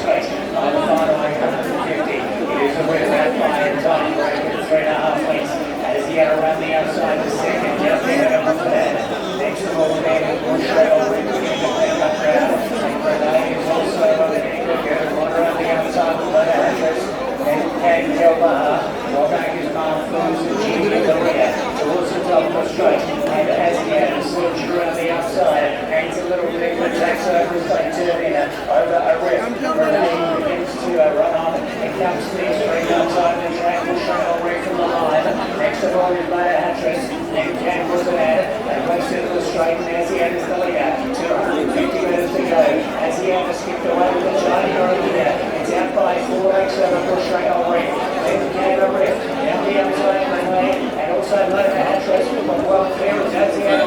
straight. By the final 150. It is a winner out by a time break at 3.5 lengths. As the other around the outside to second, just ahead of the third. Next of all, then, Bushrail with the independent crowd. And Renee is also getting good. One around the outside with the hatches. Then Ken Gilbert. Walking his mouth goes to Jimmy in the rear. Towards the top of the straight. And as he had a switch around the outside. Hangs a little bit, but takes over as they turn in. Over a rip. Renee begins to run on. It comes to the straight outside the track. Bushrail away from the line. Next of all is Later Hatches. Then Ken was ahead. And race into the straight. And as he had his the leader. 250 metres to go. As he had to skip away with the China here. It's out by 4 lengths over Bushrail Reef. Then Canada Reef. Down the outside of the lane. And also Later Hatches. But well clear as he had the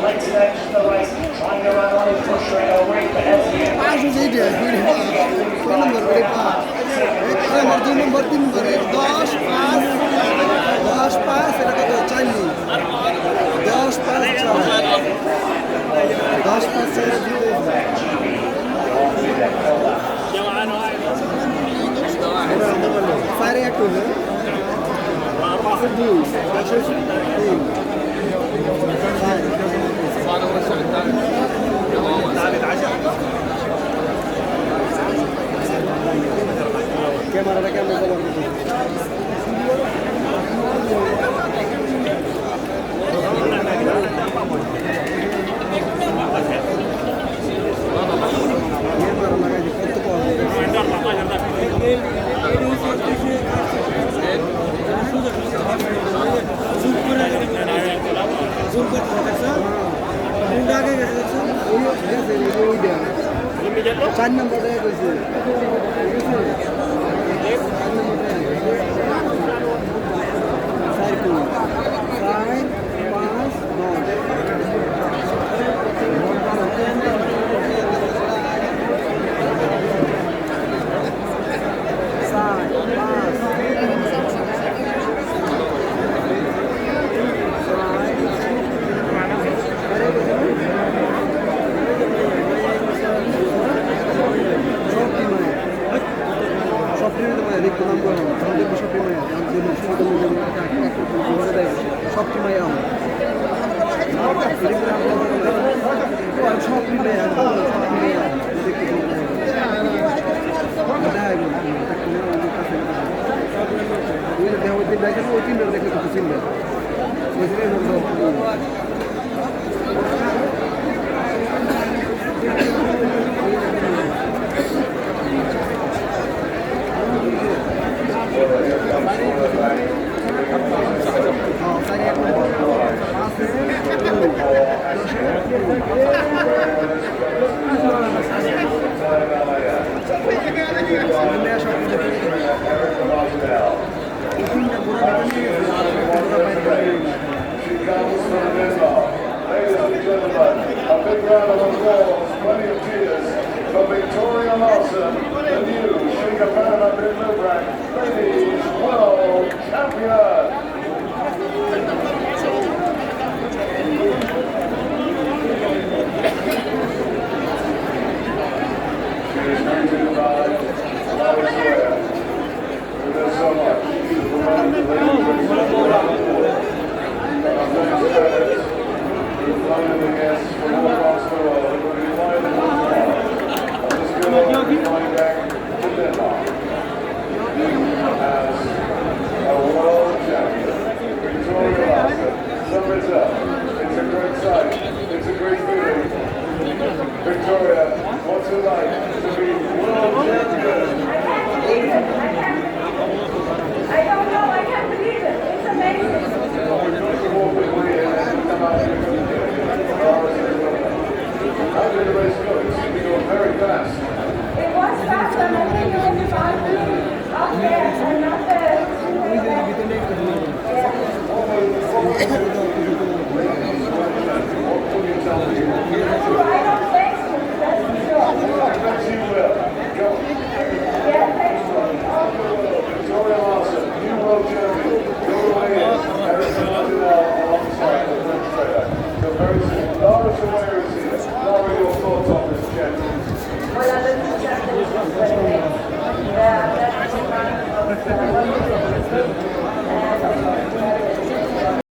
late stage of the race. Trying to run on his Bushrail Reef. But as he had নম্বর 3 করে 10 5 এটা কত চাইনি 10 5 10 5 সাড়ে এক হলো 2 ক্যামেরাটা কেমন বলো চার নম্বরে কইছে Hola, Thank you.